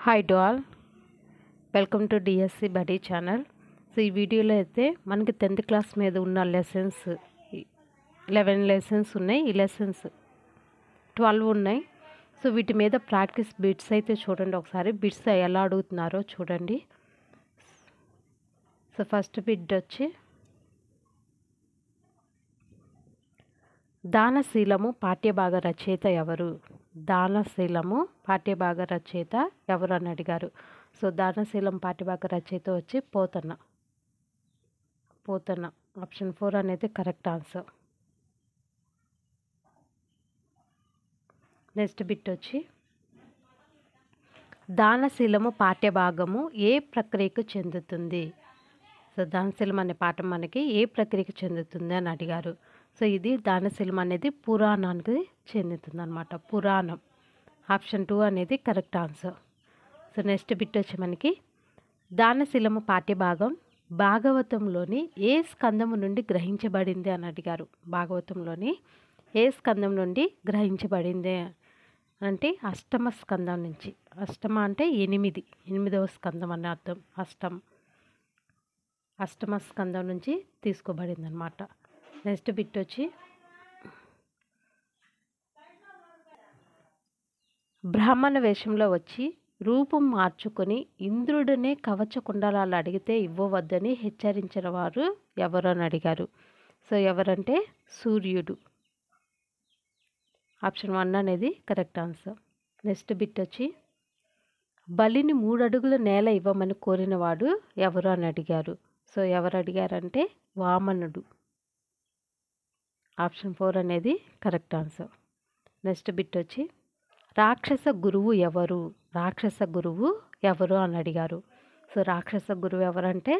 Hi to all, welcome to DSC buddy channel. So ఈ వీడియోలో అయితే మనకి 10th క్లాస్ మీద ఉన్న లెసన్స్ 11 లెసన్స్ ఉన్నాయి. ఈ లెసన్స్ 12 ఉన్నాయి. సో వీటి మీద ప్రాక్టీస్ బిట్స్ అయితే చూడండి. ఒకసారి బిట్స్ ఎలా అడుగుతున్నారో చూడండి. సో ఫస్ట్ బిట్ వచ్చి దానశీలము పాఠ్యభాగ రచయిత ఎవరు? దానశీలము పాఠ్యభాగ రచయిత ఎవరు అని అడిగారు. సో దానశీలం పాఠ్యభాగ రచయిత వచ్చి పోతన్న. ఆప్షన్ 4 అనేది కరెక్ట్ ఆన్సర్. నెక్స్ట్ బిట్ వచ్చి దానశీలము పాఠ్యభాగము ఏ ప్రక్రియకు చెందుతుంది? సో దానశీలం అనే పాఠం మనకి ఏ ప్రక్రియకు చెందుతుంది అని అడిగారు. సో ఇది దానశీలం అనేది పురాణానికి చెందుతుంది అనమాట. పురాణం. ఆప్షన్ 2 అనేది correct answer. So next bit వచ్చి మనకి దానశీలము పాఠ్యభాగం భాగవతంలోని ఏ స్కందము నుండి గ్రహించబడింది అని అడిగారు. భాగవతంలోని ఏ స్కందం నుండి గ్రహించబడింది అంటే అష్టమ స్కందం నుంచి. అష్టమ అంటే 8వ స్కందం అనే అర్థం. అష్టమ స్కందం నుంచి తీసుకోబడింది అనమాట. నెక్స్ట్ బిట్ వచ్చి బ్రాహ్మణ వేషంలో వచ్చి రూపం మార్చుకొని ఇంద్రుడినే కవచ కుండలాలు అడిగితే ఇవ్వవద్దని హెచ్చరించిన వారు ఎవరు అని అడిగారు. సో ఎవరంటే సూర్యుడు. ఆప్షన్ 1 అనేది కరెక్ట్ ఆన్సర్. నెక్స్ట్ బిట్ వచ్చి బలిని 3 అడుగుల నేల ఇవ్వమని కోరినవాడు ఎవరు అని అడిగారు. సో ఎవరు అడిగారంటే వామనుడు. ఆప్షన్ 4 అనేది కరెక్ట్ ఆన్సర్. నెక్స్ట్ బిట్ వచ్చి రాక్షస గురువు ఎవరు అని అడిగారు. సో రాక్షస గురువు ఎవరంటే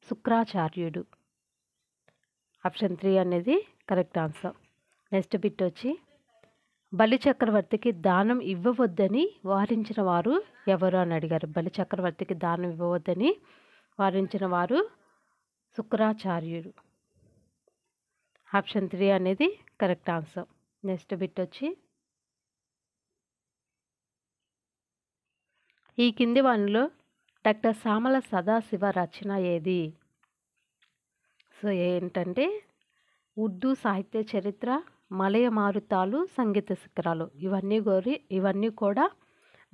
శుక్రాచార్యుడు. ఆప్షన్ 3 అనేది కరెక్ట్ ఆన్సర్. నెక్స్ట్ బిట్ వచ్చి బలి చక్రవర్తికి దానం ఇవ్వవద్దని వారించిన వారు ఎవరు అని అడిగారు. బలి చక్రవర్తికి దానం ఇవ్వవద్దని వారించిన వారు శుక్రాచార్యుడు. ఆప్షన్ 3 అనేది కరెక్ట్ ఆన్సర్. నెక్స్ట్ బిట్ వచ్చి ఈ కింది వానిలో డాక్టర్ సామల సదాశివ రచన ఏది? సో ఏంటంటే ఉర్దూ సాహిత్య చరిత్ర, మలయ మారుతాలు, సంగీత శిఖరాలు. ఇవన్నీ కూడా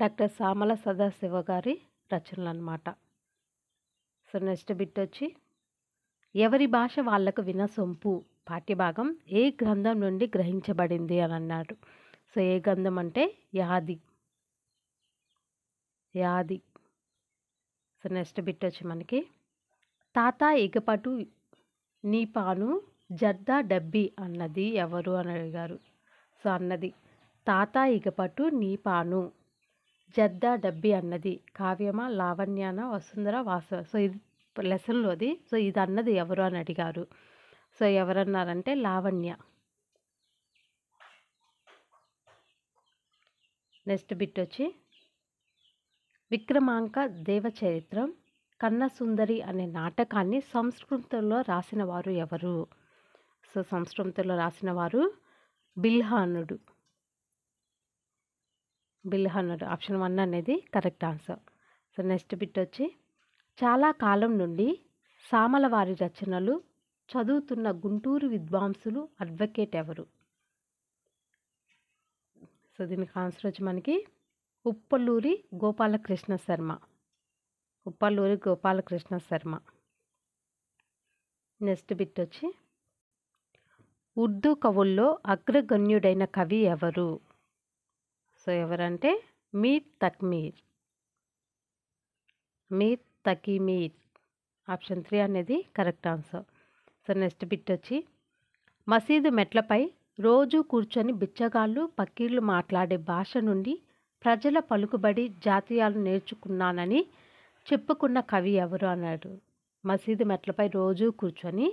డాక్టర్ సామల సదాశివ గారి రచనలు అన్నమాట. సో నెక్స్ట్ బిట్ వచ్చి ఎవరి భాష వాళ్లకు వినసొంపు పాఠ్యభాగం ఏ గ్రంథం నుండి గ్రహించబడింది అని అన్నాడు. సో ఏ గ్రంథం అంటే యాది. సో నెక్స్ట్ బిట్ వచ్చి మనకి తాత ఇగపటు నీపాను జర్దా డబ్బి అన్నది ఎవరు అని అడిగారు. సో అన్నది తాత ఇగపటు నీపాను జర్దా డబ్బి అన్నది కావ్యమా, లావణ్యాన, వసుంధర, వాసవ. సో ఇది లెసన్లోది. సో ఇది అన్నది ఎవరు అని అడిగారు. సో ఎవరన్నారంటే లావణ్య. నెక్స్ట్ బిట్ వచ్చి విక్రమాంక దేవచరిత్రం కన్నసుందరి అనే నాటకాన్ని సంస్కృతంలో రాసిన వారు ఎవరు? సో సంస్కృతంలో రాసిన వారు బిల్హణుడు. ఆప్షన్ 1 అనేది correct answer. So next bit వచ్చి చాలా కాలం నుండి సామల వారి రచనలు చదువుతున్న గుంటూరు విద్వాంసులు అడ్వకేట్ ఎవరు? సో దీనికి ఆన్సర్ వచ్చి మనకి ఉప్పలూరి గోపాలకృష్ణ శర్మ. నెక్స్ట్ బిట్ వచ్చి ఉర్దూ కవుల్లో అగ్రగణ్యుడైన కవి ఎవరు? సో ఎవరంటే మీర్ తకీమీర్. ఆప్షన్ 3 అనేది correct answer. So next bit వచ్చి మసీదు మెట్లపై రోజు కూర్చొని బిచ్చగాళ్ళు పక్కీళ్ళు మాట్లాడే భాష నుండి ప్రజల పలుకుబడి జాతీయాలు నేర్చుకున్నానని చెప్పుకున్న కవి ఎవరు అన్నాడు. మసీదు మెట్లపై రోజు కూర్చొని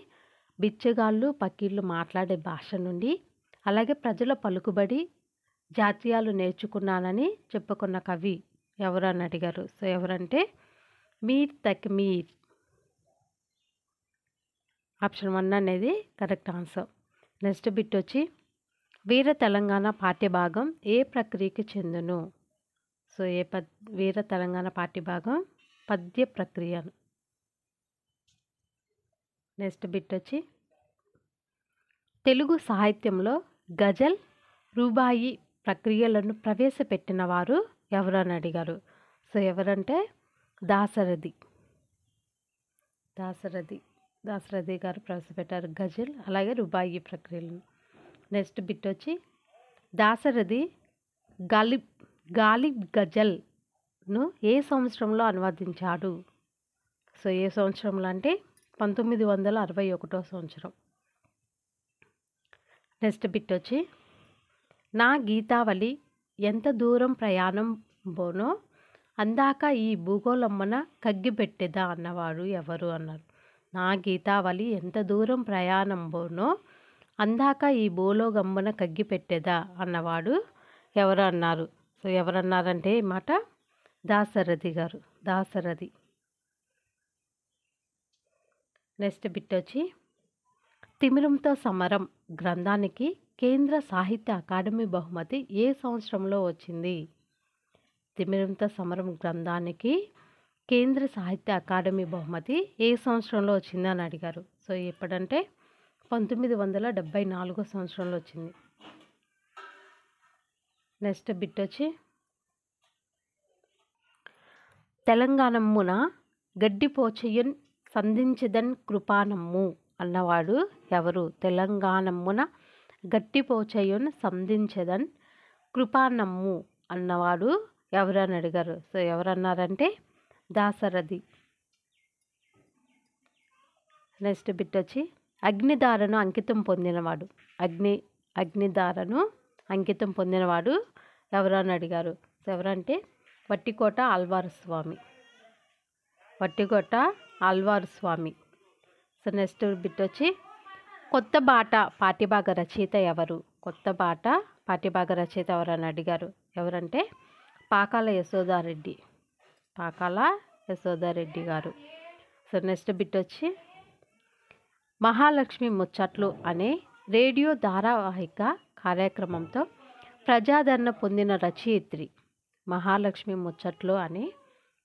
బిచ్చగాళ్ళు పక్కీళ్ళు మాట్లాడే భాష నుండి అలాగే ప్రజల పలుకుబడి జాతీయాలు నేర్చుకున్నానని చెప్పుకున్న కవి ఎవరు అని అడిగారు. సో ఎవరంటే మీర్ తకీమీర్. ఆప్షన్ 1 అనేది కరెక్ట్ ఆన్సర్. నెక్స్ట్ బిట్ వచ్చి వీర తెలంగాణ పాఠ్యభాగం ఏ ప్రక్రియకి చెందును? సో వీర తెలంగాణ పాఠ్యభాగం పద్య ప్రక్రియను. నెక్స్ట్ బిట్ వచ్చి తెలుగు సాహిత్యంలో గజల్, రూబాయి ప్రక్రియలను ప్రవేశపెట్టిన వారు ఎవరు అని అడిగారు. సో ఎవరంటే దాశరథి గారు ప్రవేశపెట్టారు గజల్ అలాగే రూబాయి ప్రక్రియలను. నెక్స్ట్ బిట్ వచ్చి దాశరథి గాలిబ్ గజల్ను ఏ సంవత్సరంలో అనువదించాడు. సో ఏ సంవత్సరంలో అంటే 1961 సంవత్సరం. నెక్స్ట్ బిట్ వచ్చి నా గీతావళి ఎంత దూరం ప్రయాణం బోనో అందాక ఈ భూగోళమ్మన కగ్గిపెట్టెదా అన్నవాడు ఎవరు అన్నారు. నా గీతావళి ఎంత దూరం ప్రయాణం బోనో అందాక ఈ భూలోగమ్మన కగ్గిపెట్టెదా అన్నవాడు ఎవరు అన్నారు. సో ఎవరన్నారంటే ఈ మాట దాశరథి గారు. నెక్స్ట్ బిట్ వచ్చి తిమిరంతో సమరం గ్రంథానికి కేంద్ర సాహిత్య అకాడమీ బహుమతి ఏ సంవత్సరంలో వచ్చింది. తిమిరంతో సమరం గ్రంథానికి కేంద్ర సాహిత్య అకాడమీ బహుమతి ఏ సంవత్సరంలో వచ్చింది అని అడిగారు. సో ఎప్పుడంటే 1974 సంవత్సరంలో వచ్చింది. నెక్స్ట్ బిట్ వచ్చి తెలంగాణమ్మున గడ్డిపోచయ్యన్ సంధించదన్ కృపానమ్ము అన్నవాడు ఎవరు. తెలంగాణమ్మున గట్టిపోచయ్యన్ సంధించదన్ కృపానమ్ము అన్నవాడు ఎవరు అని అడిగారు. సో ఎవరన్నారంటే దాశరథి. నెక్స్ట్ బిట్ వచ్చి అగ్నిధారను అంకితం పొందినవాడు. అగ్నిధారను అంకితం పొందినవాడు ఎవరు అని అడిగారు. సో ఎవరంటే వట్టికోట ఆళ్వారు స్వామి. సో నెక్స్ట్ బిట్ వచ్చి కొత్త బాట పాఠ్యభాగ రచయిత ఎవరు. కొత్త బాట పాఠ్యభాగ రచయిత ఎవరు అని అడిగారు. ఎవరంటే పాకాల యశోదారెడ్డి గారు. సో నెక్స్ట్ బిట్ వచ్చి మహాలక్ష్మి ముచ్చట్లు అనే రేడియో ధారావాహిక కార్యక్రమంతో ప్రజాదరణ పొందిన రచయిత్రి. మహాలక్ష్మి ముచ్చట్లు అనే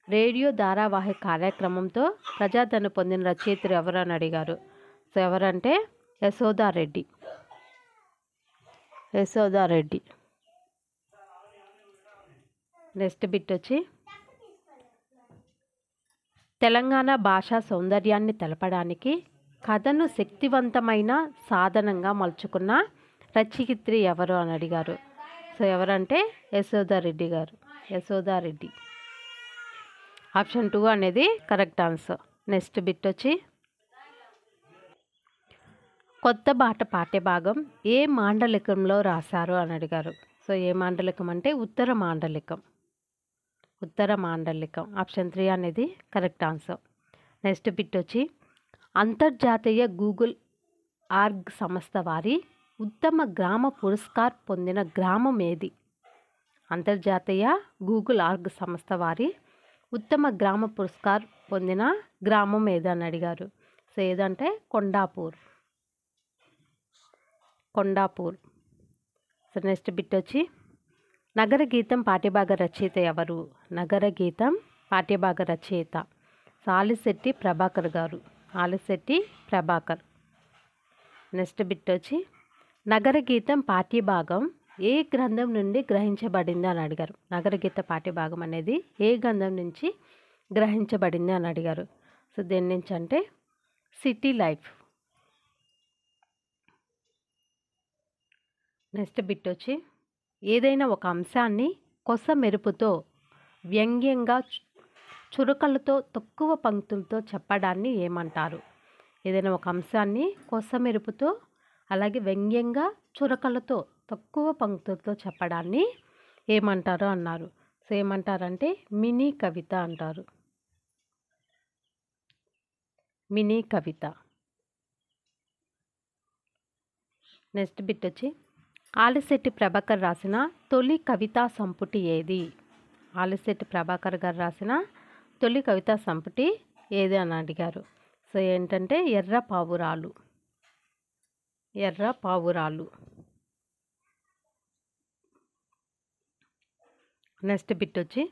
రేడియో ధారావాహిక కార్యక్రమంతో ప్రజాదరణ పొందిన రచయిత్రి ఎవరు అని అడిగారు. సో ఎవరంటే యశోదారెడ్డి. నెక్స్ట్ బిట్ వచ్చి తెలంగాణ భాషా సౌందర్యాన్ని తెలపడానికి కథను శక్తివంతమైన సాధనంగా మలుచుకున్న రచయిత్రి ఎవరు అని అడిగారు. సో ఎవరంటే యశోదారెడ్డి. ఆప్షన్ 2 అనేది కరెక్ట్ ఆన్సర్. నెక్స్ట్ బిట్ వచ్చి కొత్త బాట పాఠ్యభాగం ఏ మాండలికంలో రాశారు అని అడిగారు. సో ఏ మాండలికం అంటే ఉత్తర మాండలికం. ఆప్షన్ 3 అనేది కరెక్ట్ ఆన్సర్. నెక్స్ట్ బిట్ వచ్చి అంతర్జాతీయ గూగుల్ ఆర్గ్ సంస్థ వారి ఉత్తమ గ్రామ పురస్కార్ పొందిన గ్రామం ఏది. అంతర్జాతీయ గూగుల్ ఆర్గ్ సంస్థ వారి ఉత్తమ గ్రామ పురస్కార్ పొందిన గ్రామం ఏది అని అడిగారు. సో ఏదంటే కొండాపూర్. సో నెక్స్ట్ బిట్ వచ్చి నగర గీతం పాఠ్యభాగ రచయిత ఎవరు. నగర గీతం పాఠ్యభాగ రచయిత ఆలిశెట్టి ప్రభాకర్ గారు. నెక్స్ట్ బిట్ వచ్చి నగర గీతం పాఠ్యభాగం ఏ గ్రంథం నుండి గ్రహించబడింది అని అడిగారు. నగర గీత పాఠ్యభాగం అనేది ఏ గ్రంథం నుంచి గ్రహించబడింది అని అడిగారు. సో దేని నుంచి అంటే సిటీ లైఫ్. నెక్స్ట్ బిట్ వచ్చి ఏదైనా ఒక అంశాన్ని కొస మెరుపుతో వ్యంగ్యంగా చురకలతో తక్కువ పంక్తులతో చెప్పడాన్ని ఏమంటారు. ఏదైనా ఒక అంశాన్ని కొస మెరుపుతో అలాగే వ్యంగ్యంగా చురకలతో తక్కువ పంక్తులతో చెప్పడాన్ని ఏమంటారు అన్నారు. సో ఏమంటారంటే మినీ కవిత అంటారు. నెక్స్ట్ బిట్ వచ్చి ఆలిశెట్టి ప్రభాకర్ రాసిన తొలి కవితా సంపుటి ఏది. ఆలిశెట్టి ప్రభాకర్ గారు రాసిన తొలి కవితా సంపుటి ఏది అని అడిగారు. సో ఏంటంటే ఎర్ర పావురాలు. నెక్స్ట్ బిట్ వచ్చి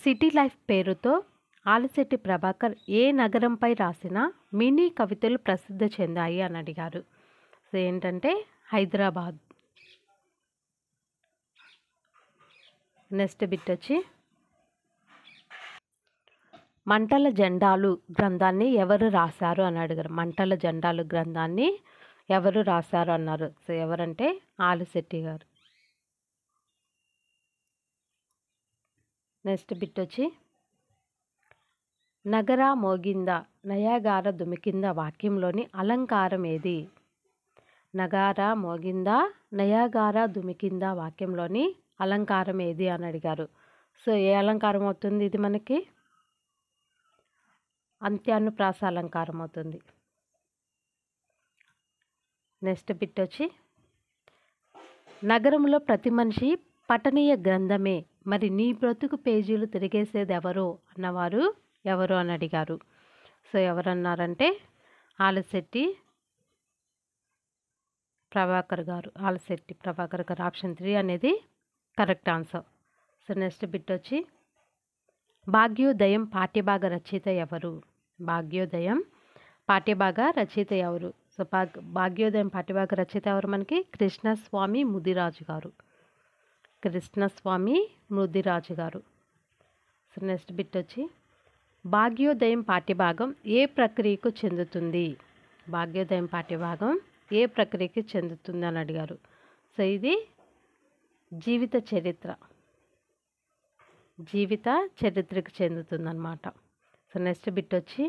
సిటీ లైఫ్ పేరుతో ఆలిశెట్టి ప్రభాకర్ ఏ నగరంపై రాసిన మినీ కవితలు ప్రసిద్ధి చెందాయి అని అడిగారు. సో ఏంటంటే హైదరాబాద్. నెక్స్ట్ బిట్ వచ్చి మంటల జెండాలు గ్రంథాన్ని ఎవరు రాశారు అని అడిగారు. మంటల జెండాలు గ్రంథాన్ని ఎవరు రాశారు అన్నారు. సో ఎవరంటే ఆలిశెట్టి గారు. నెక్స్ట్ బిట్ వచ్చి నగర మోగింద నయాగార దుమికింద వాక్యంలోని అలంకారం ఏది? నగార మోగింద నయాగార దుమికింద వాక్యంలోని అలంకారం ఏది అని అడిగారు. సో ఏ అలంకారం అవుతుంది ఇది మనకి? అంత్యానుప్రాస అలంకారం అవుతుంది. నెక్స్ట్ బిట్ వచ్చి నగరంలో ప్రతి మనిషి పఠనీయ గ్రంథమే, మరి నీ బ్రతుకు పేజీలు తిరిగేసేది ఎవరు అన్నవారు ఎవరు అని అడిగారు. సో ఎవరన్నారంటే ఆలిశెట్టి ప్రభాకర్ గారు. ఆలిశెట్టి ప్రభాకర్ గారు. ఆప్షన్ 3 అనేది correct answer. So next bit వచ్చి భాగ్యోదయం పాఠ్యభాగ రచయిత ఎవరు? భాగ్యోదయం పాఠ్యభాగ రచయిత ఎవరు? సో భాగ్యోదయం పాఠ్యభాగ రచయిత ఎవరు మనకి? కృష్ణస్వామి ముదిరాజు గారు. కృష్ణస్వామి ముదిరాజు గారు. సో నెక్స్ట్ బిట్ వచ్చి భాగ్యోదయం పాఠ్యభాగం ఏ ప్రక్రియకు చెందుతుంది? భాగ్యోదయం పాఠ్యభాగం ఏ ప్రక్రియకి చెందుతుంది అని అడిగారు. సో ఇది జీవిత చరిత్ర. జీవిత చరిత్రకు చెందుతుందన్నమాట. సో నెక్స్ట్ బిట్ వచ్చి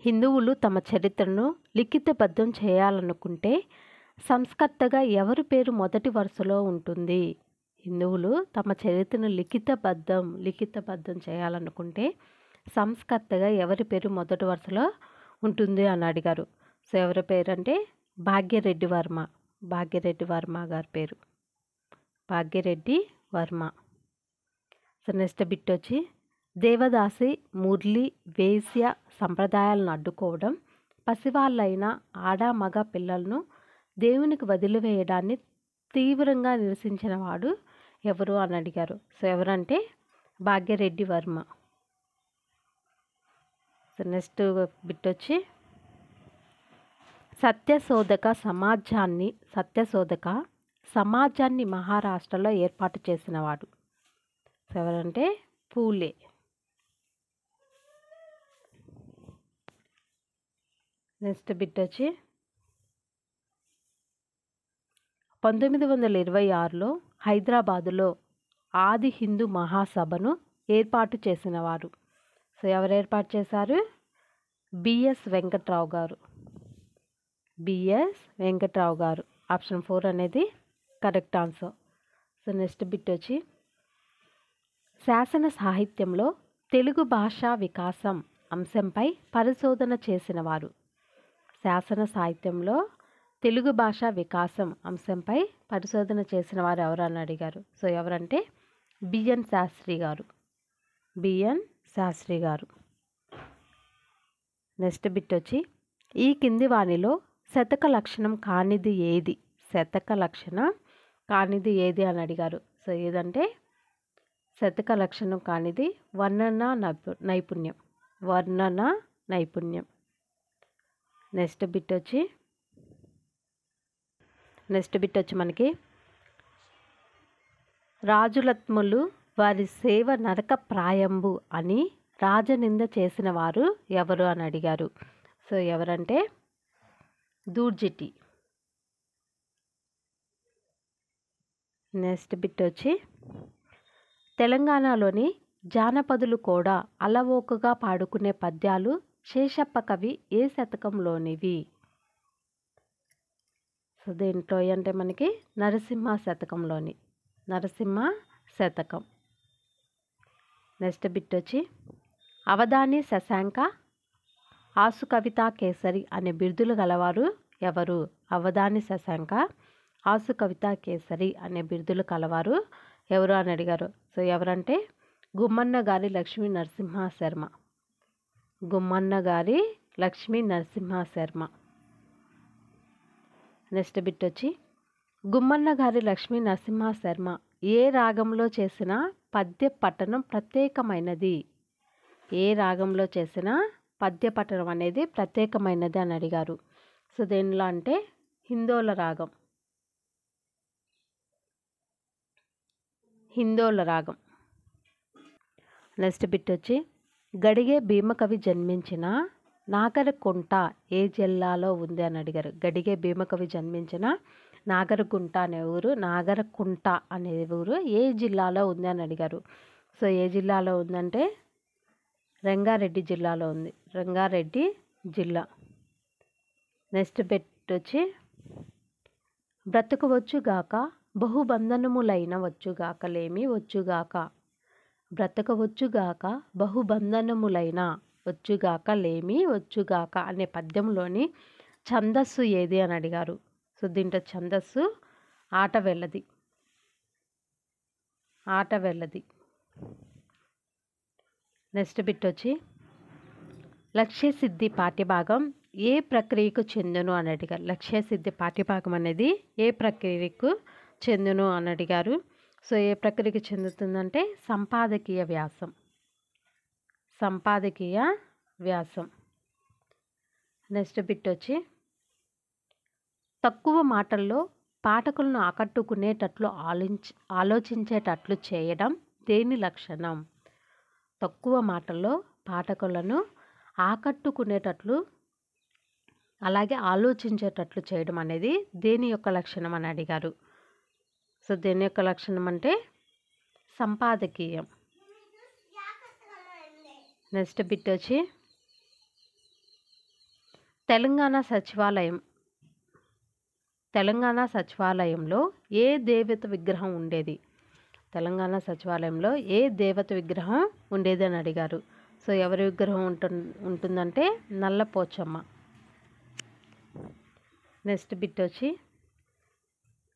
హిందువులు తమ చరిత్రను లిఖితబద్ధం చేయాలనుకుంటే సంస్కర్తగా ఎవరి పేరు మొదటి వరుసలో ఉంటుంది? హిందువులు తమ చరిత్రను లిఖితబద్ధం చేయాలనుకుంటే సంస్కర్తగా ఎవరి పేరు మొదటి వరుసలో ఉంటుంది అని అడిగారు. సో ఎవరి పేరు అంటే భాగ్యరెడ్డి వర్మ. భాగ్యరెడ్డి వర్మ గారి పేరు. Bhagya Reddy Varma. So next bit వచ్చి దేవదాసి మురళి వేశ్య సంప్రదాయాలను అడ్డుకోవడం, పసివాళ్ళైన ఆడ మగ పిల్లలను దేవునికి వదిలివేయడాన్ని తీవ్రంగా నిరసించిన వాడు ఎవరు అని అడిగారు. సో ఎవరంటే Bhagya Reddy Varma. So next bit వచ్చి సత్యశోధక సమాజాన్ని మహారాష్ట్రలో ఏర్పాటు చేసినవాడు ఎవరంటే పూలే. నెక్స్ట్ బిట్ వచ్చి 1926లో హైదరాబాదులో ఆది హిందూ మహాసభను ఏర్పాటు చేసినవారు. సో ఎవరు ఏర్పాటు చేశారు? బిఎస్ వెంకట్రావు గారు. బిఎస్ వెంకట్రావు గారు. ఆప్షన్ 4 అనేది correct answer. So next bit వచ్చి శాసన సాహిత్యంలో తెలుగు భాషా వికాసం అంశంపై పరిశోధన చేసినవారు. శాసన సాహిత్యంలో తెలుగు భాషా వికాసం అంశంపై పరిశోధన చేసిన వారు ఎవరు అని అడిగారు. సో ఎవరంటే బిఎన్ శాస్త్రి గారు. బిఎన్ శాస్త్రి గారు. నెక్స్ట్ బిట్ వచ్చి ఈ కింది వానిలో శతక లక్షణం కానిది ఏది? శతక లక్షణం కానిది ఏది అని అడిగారు. సో ఏదంటే శతక లక్షణం కానిది వర్ణన నైపుణ్యం. వర్ణన నైపుణ్యం. నెక్స్ట్ బిట్ వచ్చి మనకి రాజులత్ములు వారి సేవ నరక ప్రాయంబు అని రాజనింద చేసిన వారు ఎవరు అని అడిగారు. సో ఎవరంటే దూర్జిటి. నెక్స్ట్ బిట్ వచ్చి తెలంగాణలోని జానపదులు కూడా అలవోకగా పాడుకునే పద్యాలు శేషప్ప కవి ఏ శతకంలోనివి? సో దేంట్లో అంటే మనకి నరసింహ శతకంలోని. నరసింహ శతకం. నెక్స్ట్ బిట్ వచ్చి అవధాని శశాంక ఆసు కవితా కేసరి అనే బిరుదులు గలవారు ఎవరు? అవధాని శశాంక ఆసు కవితా కేసరి అనే బిరుదులు కలవారు ఎవరు అని అడిగారు. సో ఎవరంటే గుమ్మన్న గారి లక్ష్మీ నరసింహ శర్మ. గుమ్మన్న గారి లక్ష్మీ నరసింహ శర్మ. నెక్స్ట్ బిట్ వచ్చి గుమ్మన్న గారి లక్ష్మీ నరసింహ శర్మ ఏ రాగంలో చేసిన పద్య పఠనం ప్రత్యేకమైనది? ఏ రాగంలో చేసిన పద్య పఠనం అనేది ప్రత్యేకమైనది అని అడిగారు. సో దేనిలో అంటే హిందోల రాగం. హిందోల రాగం. నెక్స్ట్ బిట్ వచ్చి గడిగే భీమకవి జన్మించిన నాగరకుంట ఏ జిల్లాలో ఉంది అని అడిగారు. గడిగే భీమకవి జన్మించిన నాగరకుంట అనే ఊరు, నాగరకుంట అనే ఊరు ఏ జిల్లాలో ఉంది అని అడిగారు. సో ఏ జిల్లాలో ఉందంటే రంగారెడ్డి జిల్లాలో ఉంది. రంగారెడ్డి జిల్లా. నెక్స్ట్ బిట్ వచ్చి బ్రతకవచ్చుగాక బహుబంధనములైన వచ్చుగాకలేమి వచ్చుగాక. బ్రతకవచ్చుగాక బహుబంధనములైన వచ్చుగాక లేమి వచ్చుగాక అనే పద్యంలోని ఛందస్సు ఏది అని అడిగారు. సో దీంట్లో ఛందస్సు ఆటవెల్లది. ఆటవెల్లది. నెక్స్ట్ బిట్ వచ్చి లక్ష్యసిద్ధి పాఠ్యభాగం ఏ ప్రక్రియకు చెందును అని అడిగారు. లక్ష్యసిద్ధి పాఠ్యభాగం అనేది ఏ ప్రక్రియకు చెందును అని అడిగారు. సో ఏ ప్రక్రియకు చెందుతుందంటే సంపాదకీయ వ్యాసం. సంపాదకీయ వ్యాసం. నెక్స్ట్ బిట్ వచ్చి తక్కువ మాటల్లో పాఠకులను ఆకట్టుకునేటట్లు ఆలోచించేటట్లు చేయడం దేని లక్షణం? తక్కువ మాటల్లో పాఠకులను ఆకట్టుకునేటట్లు అలాగే ఆలోచించేటట్లు చేయడం అనేది దేని యొక్క లక్షణం అని అడిగారు. సో దేని యొక్క లక్షణం అంటే సంపాదకీయం. నెక్స్ట్ బిట్ వచ్చి తెలంగాణ సచివాలయంలో ఏ దేవత విగ్రహం ఉండేది? తెలంగాణ సచివాలయంలో ఏ దేవత విగ్రహం ఉండేది అని అడిగారు. సో ఎవరి విగ్రహం ఉంటుందంటే నల్లపోచమ్మ. నెక్స్ట్ బిట్ వచ్చి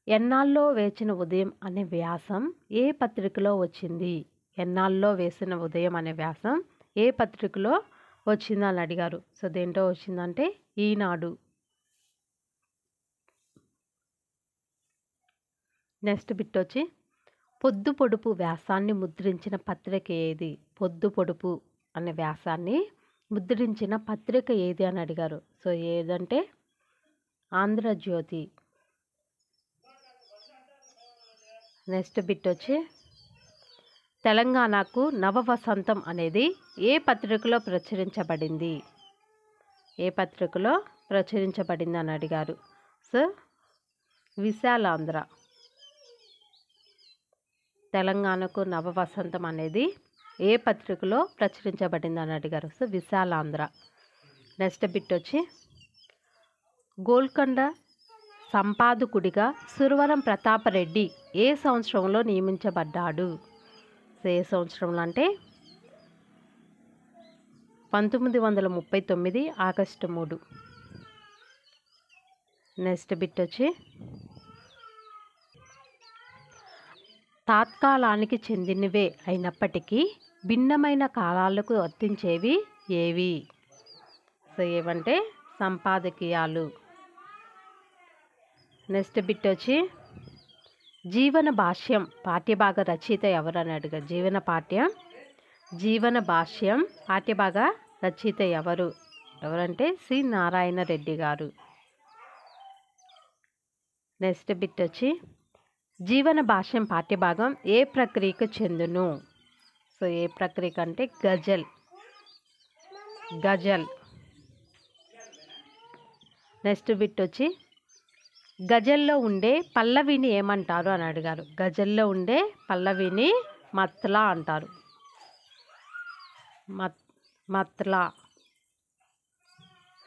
ఎన్నాళ్ళలో వేచిన ఉదయం అనే వ్యాసం ఏ పత్రికలో వచ్చింది? ఎన్నాళ్ళలో వేసిన ఉదయం అనే వ్యాసం ఏ పత్రికలో వచ్చింది అని అడిగారు. సో దేంట్లో వచ్చిందంటే ఈనాడు. నెక్స్ట్ బిట్ వచ్చి పొద్దు పొడుపు వ్యాసాన్ని ముద్రించిన పత్రిక ఏది? పొద్దు పొడుపు అనే వ్యాసాన్ని ముద్రించిన పత్రిక ఏది అని అడిగారు. సో ఏదంటే ఆంధ్రజ్యోతి. నెక్స్ట్ బిట్ వచ్చి తెలంగాణకు నవవసంతం అనేది ఏ పత్రికలో ప్రచురించబడింది? ఏ పత్రికలో ప్రచురించబడింది అని అడిగారు. సో విశాలాంధ్ర. తెలంగాణకు నవవసంతం అనేది ఏ పత్రికలో ప్రచురించబడింది అని అడిగారు. సో విశాలాంధ్ర. నెక్స్ట్ బిట్ వచ్చి గోల్కొండ సంపాదకుడిగా సురవరం ప్రతాపరెడ్డి ఏ సంవత్సరంలో నియమించబడ్డాడు? సో ఏ సంవత్సరంలో అంటే 1939 ఆగస్టు 3. నెక్స్ట్ బిట్ వచ్చి తాత్కాలానికి చెందినవే అయినప్పటికీ భిన్నమైన కాలాలకు వర్తించేవి ఏవి? సో ఏవంటే సంపాదకీయాలు. నెక్స్ట్ బిట్ వచ్చి జీవన భాష్యం పాఠ్యభాగ రచయిత ఎవరు అని అడిగారు. జీవన భాష్యం పాఠ్యభాగ రచయిత ఎవరంటే సి నారాయణ రెడ్డి గారు. నెక్స్ట్ బిట్ వచ్చి జీవన భాష్యం పాఠ్యభాగం ఏ ప్రక్రియకు చెందును? సో ఏ ప్రక్రియకు అంటే గజల్. నెక్స్ట్ బిట్ వచ్చి గజల్లో ఉండే పల్లవిని ఏమంటారు అని అడిగారు. గజల్లో ఉండే పల్లవిని మత్లా అంటారు. మత్లా.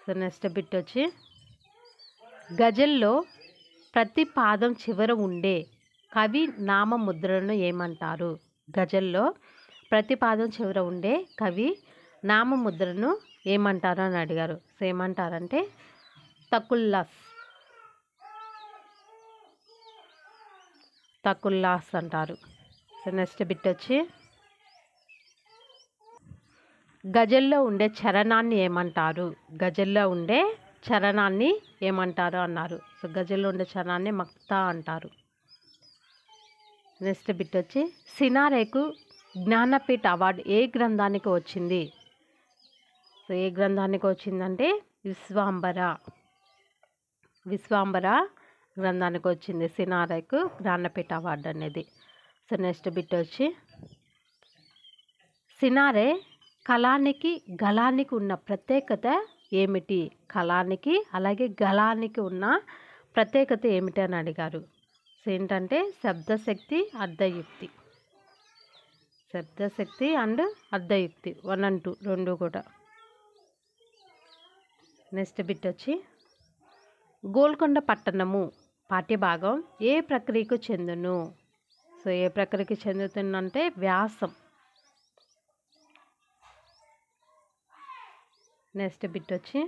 సో నెక్స్ట్ బిట్ వచ్చి గజల్లో ప్రతి పాదం చివర ఉండే కవి నామముద్రను ఏమంటారు? గజల్లో ప్రతి పాదం చివర ఉండే కవి నామముద్రను ఏమంటారు అని అడిగారు. సో ఏమంటారంటే తకుల్లాస్ అంటారు. సో నెక్స్ట్ బిట్ వచ్చి గజల్లో ఉండే చరణాన్ని ఏమంటారు? గజల్లో ఉండే చరణాన్ని ఏమంటారు అన్నారు. సో గజల్లో ఉండే చరణాన్ని మక్తా అంటారు. నెక్స్ట్ బిట్ వచ్చి సినారేకు జ్ఞానపీఠ అవార్డు ఏ గ్రంథానికి వచ్చింది? సో ఏ గ్రంథానికి వచ్చిందంటే విశ్వాంబర గ్రంథానికి వచ్చింది సినారేకు జ్ఞానపీఠ అవార్డు అనేది. సో నెక్స్ట్ బిట్ వచ్చి సినారే కళానికి గళానికి ఉన్న ప్రత్యేకత ఏమిటి? కళానికి అలాగే గళానికి ఉన్న ప్రత్యేకత ఏమిటి అని అడిగారు. సో ఏంటంటే శబ్దశక్తి అర్ధయుక్తి, శబ్దశక్తి అండ్ అర్ధయుక్తి 1 and 2 రెండు కూడా. నెక్స్ట్ బిట్ వచ్చి గోల్కొండ పట్టణము పాఠ్యభాగం ఏ ప్రక్రియకు చెందును? సో ఏ ప్రక్రియకి చెందుతుందంటే వ్యాసం. నెక్స్ట్ బిట్ వచ్చి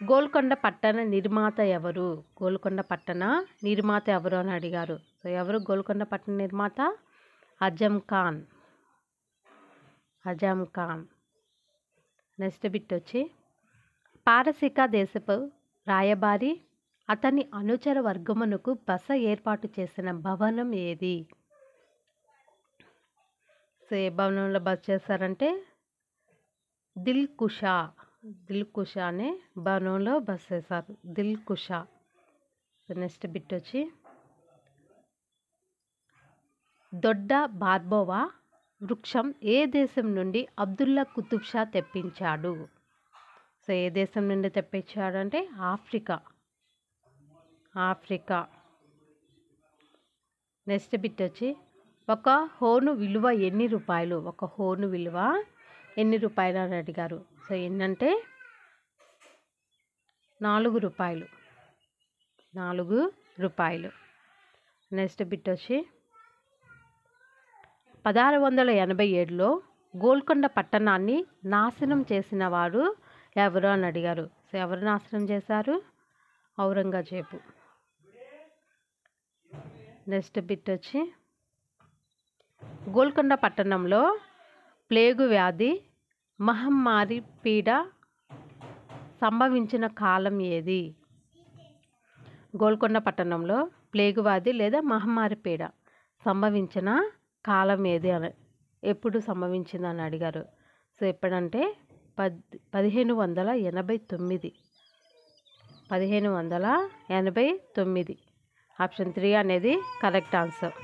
గోల్కొండ పట్టణ నిర్మాత ఎవరు? గోల్కొండ పట్టణ నిర్మాత ఎవరు అని అడిగారు. సో ఎవరు గోల్కొండ పట్టణ నిర్మాత? అజం ఖాన్. నెక్స్ట్ బిట్ వచ్చి పారసీక దేశపు రాయబారి అతని అనుచర వర్గమునకు బస ఏర్పాటు చేసిన భవనం ఏది? సో ఏ భవనంలో బస చేశారంటే దిల్ కుషా అనే భవనంలో బస చేశారు, Dil Kusha. So next bit వచ్చి దొడ్డ బార్బోవా వృక్షం ఏ దేశం నుండి అబ్దుల్లా కుతుబ్ షా తెప్పించాడు? సో ఏ దేశం నుండి తెప్పించాడు అంటే ఆఫ్రికా. నెక్స్ట్ బిట్ వచ్చి ఒక హోను విలువ ఎన్ని రూపాయలు? ఒక హోను విలువ ఎన్ని రూపాయలు అని అడిగారు. సో ఏంటంటే 4 రూపాయలు. నెక్స్ట్ బిట్ వచ్చి 1687లో గోల్కొండ పట్టణాన్ని నాశనం చేసిన వారు ఎవరు అని అడిగారు. సో ఎవరు నాశనం చేశారు? ఔరంగజేబు. నెక్స్ట్ బిట్ వచ్చి గోల్కొండ పట్టణంలో ప్లేగు వ్యాధి మహమ్మారి పీడ సంభవించిన కాలం ఏది? గోల్కొండ పట్టణంలో ప్లేగు వ్యాధి లేదా మహమ్మారి పీడ సంభవించిన కాలం ఏది అని ఎప్పుడు సంభవించిందని అడిగారు. సో ఎప్పుడంటే 1589. ఆప్షన్ 3 అనేది కరెక్ట్ ఆన్సర్.